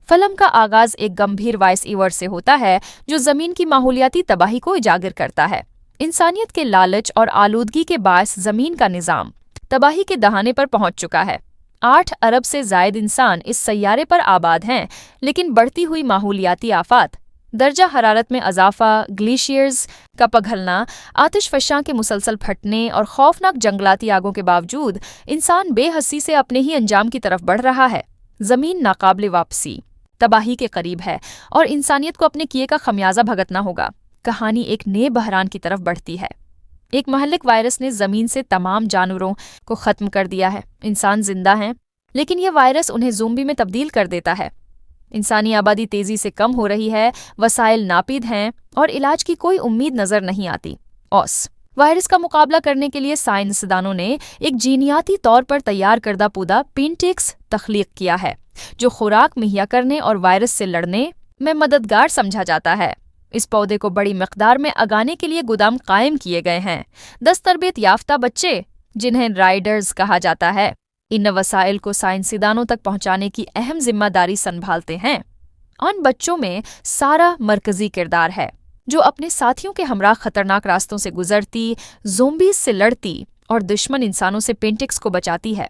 Film کا آغاز ایک گمبھیر وائس ایور سے ہوتا ہے جو زمین کی ماحولیاتی تباہی کو اجاگر کرتا ہے۔ انسانیت کے لالچ اور آلودگی کے باعث زمین کا نظام تباہی کے دہانے پر پہنچ چکا ہے۔ 8 ارب سے زائد انسان اس سیارے پر آباد ہیں، لیکن بڑھتی ہوئی ماحولیاتی آفات، درجہ حرارت میں اضافہ، گلیشیئرز کا پگھلنا، آتش فشاں کے مسلسل پھٹنے اور خوفناک جنگلاتی آگوں کے باوجود انسان بے حسی سے اپنے ہی انجام کی طرف بڑھ رہا ہے۔ زمین ناقابل واپسی، تباہی کے قریب ہے اور انسانیت کو اپنے کیے کا خمیازہ بھگتنا ہوگا۔ کہانی ایک نئے بحران کی طرف بڑھتی ہے۔ ایک مہلک وائرس نے زمین سے تمام جانوروں کو ختم کر دیا ہے۔ انسان زندہ ہیں، لیکن یہ وائرس انہیں زومبی میں تبدیل کر دیتا ہے۔ انسانی آبادی تیزی سے کم ہو رہی ہے، وسائل ناپید ہیں اور علاج کی کوئی امید نظر نہیں آتی۔ وائرس کا مقابلہ کرنے کے لیے سائنسدانوں نے ایک جینیاتی طور پر تیار کردہ پودا پینٹیکس تخلیق کیا ہے، جو خوراک مہیا کرنے اور وائرس سے لڑنے میں مددگار سمجھا جاتا ہے۔ اس پودے کو بڑی مقدار میں اگانے کے لیے گودام قائم کیے گئے ہیں۔ 10 تربیت یافتہ بچے، جنہیں رائڈرز کہا جاتا ہے، ان وسائل کو سائنسدانوں تک پہنچانے کی اہم ذمہ داری سنبھالتے ہیں۔ ان بچوں میں سارا مرکزی کردار ہے، جو اپنے ساتھیوں کے ہمراہ خطرناک راستوں سے گزرتی، زومبیز سے لڑتی اور دشمن انسانوں سے پینٹکس کو بچاتی ہے۔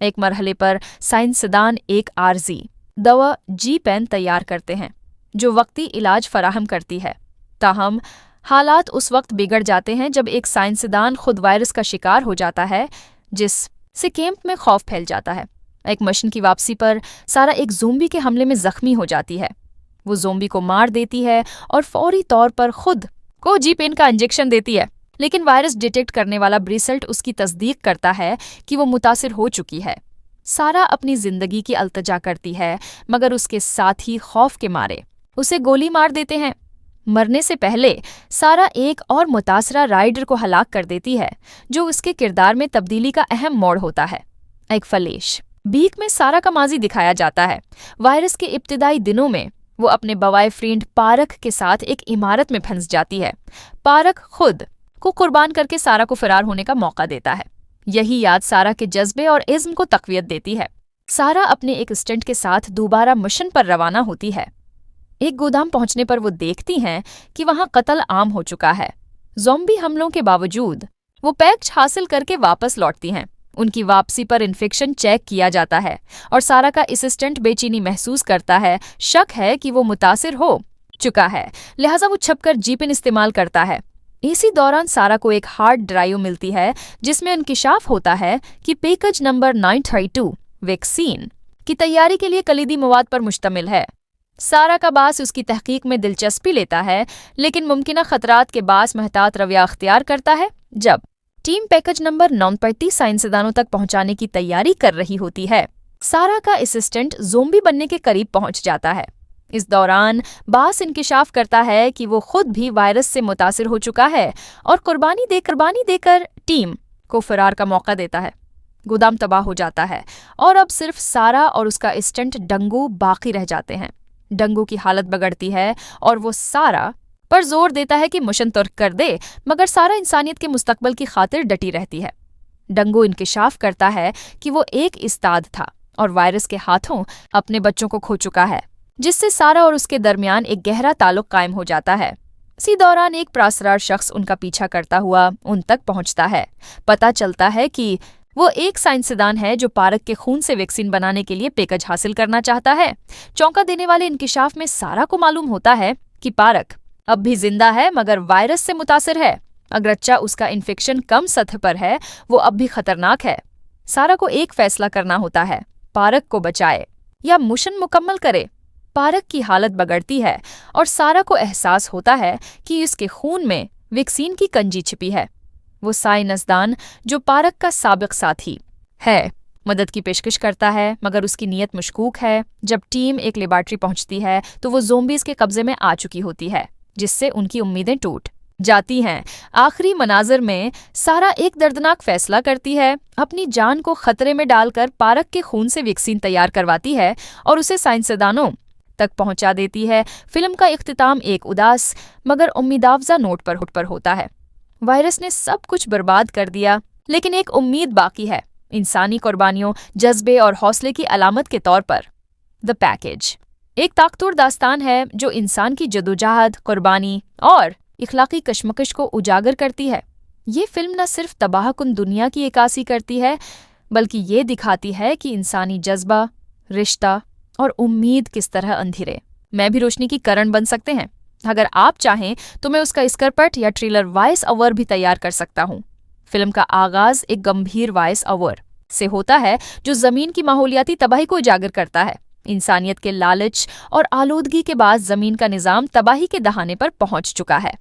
ایک مرحلے پر سائنسدان ایک عارضی دوا جی پین تیار کرتے ہیں جو وقتی علاج فراہم کرتی ہے۔ تاہم حالات اس وقت بگڑ جاتے ہیں جب ایک سائنسدان خود وائرس کا شکار ہو جاتا ہے، جس سے کیمپ میں خوف پھیل جاتا ہے۔ ایک مشن کی واپسی پر سارا ایک زومبی کے حملے میں زخمی ہو جاتی ہے۔ وہ زومبی کو مار دیتی ہے اور فوری طور پر خود کو جی پین کا انجیکشن دیتی ہے، لیکن وائرس ڈیٹیکٹ کرنے والا بریسلٹ اس کی تصدیق کرتا ہے کہ وہ متاثر ہو چکی ہے۔ سارا اپنی زندگی کی التجا کرتی ہے، مگر اس کے ساتھی خوف کے مارے اسے گولی مار دیتے ہیں۔ مرنے سے پہلے سارا ایک اور متاثرہ رائڈر کو ہلاک کر دیتی ہے، جو اس کے کردار میں تبدیلی کا اہم موڑ ہوتا ہے۔ ایک فلیش بیک میں سارا کا ماضی دکھایا جاتا ہے۔ وائرس کے ابتدائی دنوں میں وہ اپنے بوائے فرینڈ پارک کے ساتھ ایک عمارت میں پھنس جاتی ہے۔ پارک خود کو قربان کر کے سارا کو فرار ہونے کا موقع دیتا ہے۔ یہی یاد سارا کے جذبے اور عزم کو تقویت دیتی ہے۔ سارا اپنے ایک اسسٹنٹ کے ساتھ دوبارہ مشن پر روانہ ہوتی ہے۔ ایک گودام پہنچنے پر وہ دیکھتی ہیں کہ وہاں قتل عام ہو چکا ہے۔ زومبی حملوں کے باوجود وہ پیکج حاصل کر کے واپس لوٹتی ہیں۔ ان کی واپسی پر انفیکشن چیک کیا جاتا ہے اور سارا کا اسسٹنٹ بے چینی محسوس کرتا ہے، شک ہے کہ وہ متاثر ہو چکا ہے، لہٰذا وہ چھپ کر جی پین استعمال کرتا ہے۔ اسی دوران سارا کو ایک ہارڈ ڈرائیو ملتی ہے جس میں انکشاف ہوتا ہے کہ پیکج نمبر 932 ویکسین کی تیاری کے لیے کلیدی مواد پر مشتمل ہے۔ سارا کا باس اس کی تحقیق میں دلچسپی لیتا ہے، لیکن ممکنہ خطرات کے باعث محتاط رویہ اختیار کرتا ہے۔ جب ٹیم پیکج نمبر 932 سائنسدانوں تک پہنچانے کی تیاری کر رہی ہوتی ہے، سارا کا اسسٹنٹ زومبی بننے کے قریب پہنچ جاتا ہے۔ اس دوران باس انکشاف کرتا ہے کہ وہ خود بھی وائرس سے متاثر ہو چکا ہے اور قربانی دے کر ٹیم کو فرار کا موقع دیتا ہے۔ گودام تباہ ہو جاتا ہے اور اب صرف سارا اور اس کا اسسٹنٹ ڈنگو باقی رہ جاتے ہیں۔ ڈنگو کی حالت بگڑتی ہے اور وہ سارا پر زور دیتا ہے کہ مشن ترک کر دے، مگر سارا انسانیت کے مستقبل کی خاطر ڈٹی رہتی ہے۔ ڈنگو انکشاف کرتا ہے کہ وہ ایک استاد تھا اور وائرس کے ہاتھوں اپنے بچوں کو کھو چکا ہے، جس سے سارا اور اس کے درمیان ایک گہرا تعلق قائم ہو جاتا ہے۔ اسی دوران ایک پراسرار شخص ان کا پیچھا کرتا ہوا ان تک پہنچتا ہے۔ پتہ چلتا ہے کہ وہ ایک سائنسدان ہے جو پارک کے خون سے ویکسین بنانے کے لیے پیکج حاصل کرنا چاہتا ہے۔ چونکا دینے والے انکشاف میں سارا کو معلوم ہوتا ہے کہ پارک اب بھی زندہ ہے مگر وائرس سے متاثر ہے۔ اگرچہ اس کا انفیکشن کم سطح پر ہے، وہ اب بھی خطرناک ہے۔ سارا کو ایک فیصلہ کرنا ہوتا ہے، پارک کو بچائے یا مشن مکمل کرے۔ پارک کی حالت بگڑتی ہے اور سارا کو احساس ہوتا ہے کہ اس کے خون میں ویکسین کی کنجی چھپی ہے۔ وہ سائنسدان جو پارک کا سابق ساتھی ہے مدد کی پیشکش کرتا ہے، مگر اس کی نیت مشکوک ہے۔ جب ٹیم ایک لیبارٹری پہنچتی ہے تو وہ زومبیز کے قبضے میں آ چکی ہوتی ہے، جس سے ان کی امیدیں ٹوٹ جاتی ہیں۔ آخری مناظر میں سارا ایک دردناک فیصلہ کرتی ہے، اپنی جان کو خطرے میں ڈال کر پارک کے خون سے ویکسین تیار کرواتی ہے اور اسے سائنسدانوں تک پہنچا دیتی ہے۔ فلم کا اختتام ایک اداس مگر امیدافزا نوٹ پر ہوتا ہے۔ وائرس نے سب کچھ برباد کر دیا، لیکن ایک امید باقی ہے، انسانی قربانیوں، جذبے اور حوصلے کی علامت کے طور پر۔ دی پیکج ایک طاقتور داستان ہے جو انسان کی جدوجہد، قربانی اور اخلاقی کشمکش کو اجاگر کرتی ہے۔ یہ فلم نہ صرف تباہ کن دنیا کی عکاسی کرتی ہے بلکہ یہ دکھاتی ہے کہ انسانی جذبہ، رشتہ اور امید کس طرح اندھیرے میں بھی روشنی کی کرن بن سکتے ہیں۔ اگر آپ چاہیں تو میں اس کا اسکرپٹ یا ٹریلر وائس اوور بھی تیار کر سکتا ہوں۔ فلم کا آغاز ایک گمبھیر وائس اوور سے ہوتا ہے جو زمین کی ماحولیاتی تباہی کو اجاگر کرتا ہے۔ انسانیت کے لالچ اور آلودگی کے بعد زمین کا نظام تباہی کے دہانے پر پہنچ چکا ہے۔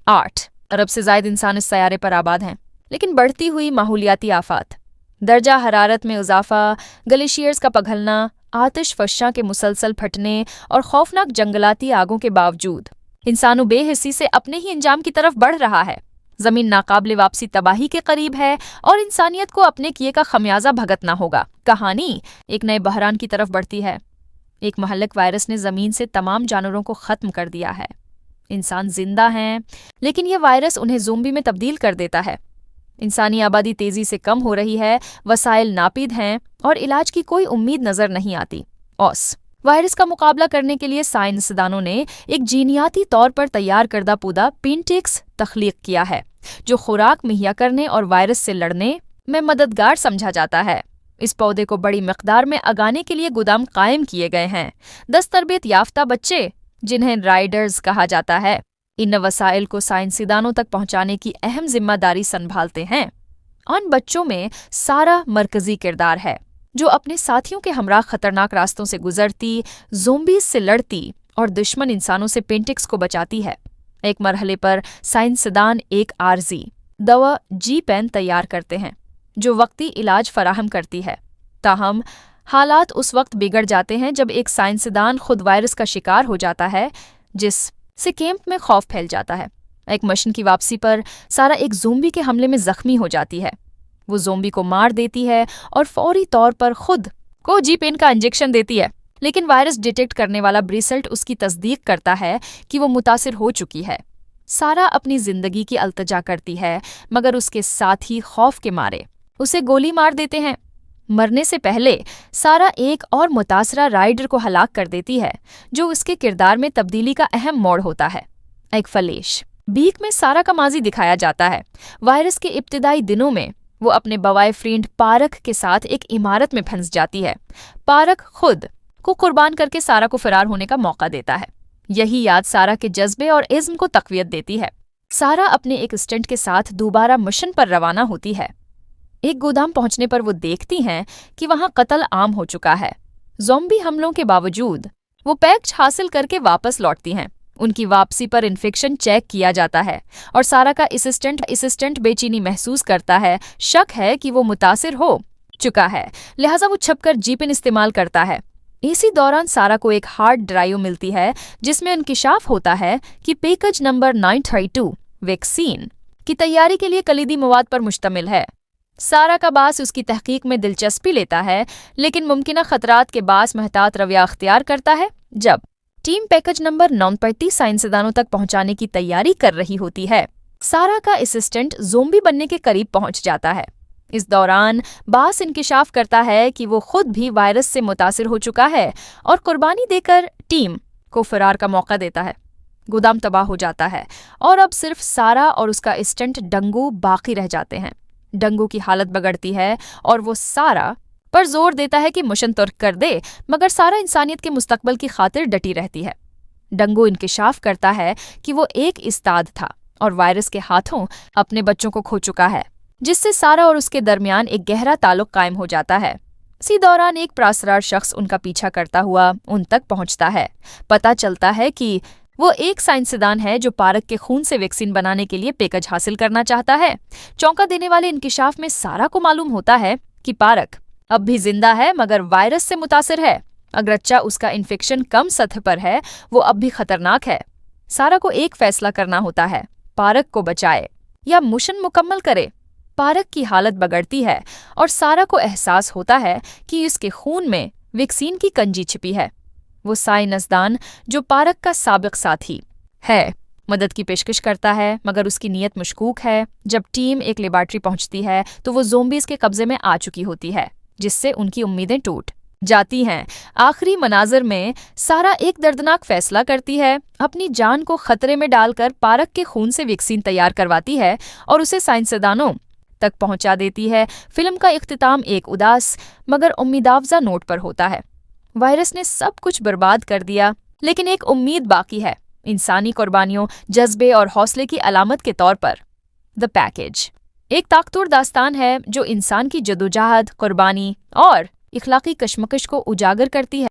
8 ارب سے زائد انسان اس سیارے پر آباد ہیں، لیکن بڑھتی ہوئی ماحولیاتی آفات، درجہ حرارت میں اضافہ، گلیشیئرز کا پگھلنا، آتش فشاں کے مسلسل پھٹنے اور خوفناک جنگلاتی آگوں کے باوجود انسانوں بے حسی سے اپنے ہی انجام کی طرف بڑھ رہا ہے۔ زمین ناقابل واپسی تباہی کے قریب ہے اور انسانیت کو اپنے کیے کا خمیازہ بھگتنا ہوگا۔ کہانی ایک نئے بحران کی طرف بڑھتی ہے۔ ایک مہلک وائرس نے زمین سے تمام جانوروں کو ختم کر دیا ہے۔ انسان زندہ ہیں، لیکن یہ وائرس انہیں زومبی میں تبدیل کر دیتا ہے۔ انسانی آبادی تیزی سے کم ہو رہی ہے، وسائل ناپید ہیں اور علاج کی کوئی امید نظر نہیں آتی۔ وائرس کا مقابلہ کرنے کے لیے سائنسدانوں نے ایک جینیاتی طور پر تیار کردہ پودا پینٹیکس تخلیق کیا ہے، جو خوراک مہیا کرنے اور وائرس سے لڑنے میں مددگار سمجھا جاتا ہے۔ اس پودے کو بڑی مقدار میں اگانے کے لیے گودام قائم کیے گئے ہیں۔ 10 تربیت یافتہ بچے، جنہیں رائڈرز کہا جاتا ہے، ان وسائل کو سائنسدانوں تک پہنچانے کی اہم ذمہ داری سنبھالتے ہیں۔ ان بچوں میں سارا مرکزی کردار ہے، جو اپنے ساتھیوں کے ہمراہ خطرناک راستوں سے گزرتی، زومبیز سے لڑتی اور دشمن انسانوں سے پینٹکس کو بچاتی ہے۔ ایک مرحلے پر سائنسدان ایک عارضی دوا جی پین تیار کرتے ہیں جو وقتی علاج فراہم کرتی ہے، تاہم حالات اس وقت بگڑ جاتے ہیں جب ایک سائنسدان خود وائرس کا شکار ہو جاتا ہے، جس سے کیمپ میں خوف پھیل جاتا ہے۔ ایک مشن کی واپسی پر سارا ایک زومبی کے حملے میں زخمی ہو جاتی ہے۔ وہ زومبی کو مار دیتی ہے اور فوری طور پر خود کو جی پین کا انجیکشن دیتی ہے، لیکن وائرس ڈیٹیکٹ کرنے والا بریسلٹ اس کی تصدیق کرتا ہے کہ وہ متاثر ہو چکی ہے۔ سارا اپنی زندگی کی التجا کرتی ہے، مگر اس کے ساتھی خوف کے مارے اسے گولی مار دیتے ہیں۔ مرنے سے پہلے سارا ایک اور متاثرہ رائڈر کو ہلاک کر دیتی ہے، جو اس کے کردار میں تبدیلی کا اہم موڑ ہوتا ہے۔ ایک فلیش بیک میں سارا کا ماضی دکھایا جاتا ہے۔ وائرس کے ابتدائی دنوں میں وہ اپنے بوائے فرینڈ پارک کے ساتھ ایک عمارت میں پھنس جاتی ہے۔ پارک خود کو قربان کر کے سارا کو فرار ہونے کا موقع دیتا ہے۔ یہی یاد سارا کے جذبے اور عزم کو تقویت دیتی ہے۔ سارا اپنے ایک اسسٹنٹ کے ساتھ دوبارہ مشن پر روانہ ہوتی ہے۔ ایک گودام پہنچنے پر وہ دیکھتی ہیں کہ وہاں قتل عام ہو چکا ہے۔ زومبی حملوں کے باوجود وہ پیکج حاصل کر کے واپس لوٹتی ہیں۔ ان کی واپسی پر انفیکشن چیک کیا جاتا ہے اور سارا کا اسسٹنٹ بے چینی محسوس کرتا ہے۔ شک ہے کہ وہ متاثر ہو چکا ہے، لہٰذا وہ چھپ کر جی پین استعمال کرتا ہے۔ اسی دوران سارا کو ایک ہارڈ ڈرائیو ملتی ہے جس میں انکشاف ہوتا ہے کہ پیکج نمبر 932 ویکسین کی تیاری کے لیے کلیدی مواد پر مشتمل ہے۔ سارا کا باس اس کی تحقیق میں دلچسپی لیتا ہے، لیکن ممکنہ خطرات کے باعث محتاط رویہ اختیار کرتا ہے۔ جب ٹیم پیکج نمبر 935 سائنسدانوں تک پہنچانے کی تیاری کر رہی ہوتی ہے، سارا کا اسسٹنٹ زومبی بننے کے قریب پہنچ جاتا ہے۔ اس دوران باس انکشاف کرتا ہے کہ وہ خود بھی وائرس سے متاثر ہو چکا ہے اور قربانی دے کر ٹیم کو فرار کا موقع دیتا ہے۔ گودام تباہ ہو جاتا ہے اور اب صرف سارا اور اس کا اسسٹنٹ ڈنگو باقی رہ جاتے ہیں۔ ڈنگو کی حالت بگڑتی ہے اور وہ سارا پر زور دیتا ہے کہ مشن ترک کر دے، مگر سارا انسانیت کے مستقبل کی خاطر ڈٹی رہتی ہے۔ ڈنگو انکشاف کرتا ہے کہ وہ ایک استاد تھا اور وائرس کے ہاتھوں اپنے بچوں کو کھو چکا ہے، جس سے سارا اور اس کے درمیان ایک گہرا تعلق قائم ہو جاتا ہے۔ اسی دوران ایک پراسرار شخص ان کا پیچھا کرتا ہوا ان تک پہنچتا ہے۔ پتہ چلتا ہے کہ وہ ایک سائنسدان ہے جو پارک کے خون سے ویکسین بنانے کے لیے پیکج حاصل کرنا چاہتا ہے۔ چونکا دینے والے انکشاف میں سارا کو معلوم ہوتا ہے کہ پارک اب بھی زندہ ہے مگر وائرس سے متاثر ہے۔ اگرچہ اس کا انفیکشن کم سطح پر ہے، وہ اب بھی خطرناک ہے۔ سارا کو ایک فیصلہ کرنا ہوتا ہے، پارک کو بچائے یا مشن مکمل کرے۔ پارک کی حالت بگڑتی ہے اور سارا کو احساس ہوتا ہے کہ اس کے خون میں ویکسین کی کنجی چھپی ہے۔ وہ سائنسدان جو پارک کا سابق ساتھی ہے مدد کی پیشکش کرتا ہے، مگر اس کی نیت مشکوک ہے۔ جب ٹیم ایک لیبارٹری پہنچتی ہے تو وہ زومبیز کے قبضے میں آ چکی ہوتی ہے، جس سے ان کی امیدیں ٹوٹ جاتی ہیں۔ آخری مناظر میں سارا ایک دردناک فیصلہ کرتی ہے، اپنی جان کو خطرے میں ڈال کر پارک کے خون سے ویکسین تیار کرواتی ہے اور اسے سائنسدانوں تک پہنچا دیتی ہے۔ فلم کا اختتام ایک اداس مگر امیدافزا نوٹ پر ہوتا ہے۔ وائرس نے سب کچھ برباد کر دیا، لیکن ایک امید باقی ہے، انسانی قربانیوں، جذبے اور حوصلے کی علامت کے طور پر۔ دی پیکیج ایک طاقتور داستان ہے جو انسان کی جدوجہد، قربانی اور اخلاقی کشمکش کو اجاگر کرتی ہے۔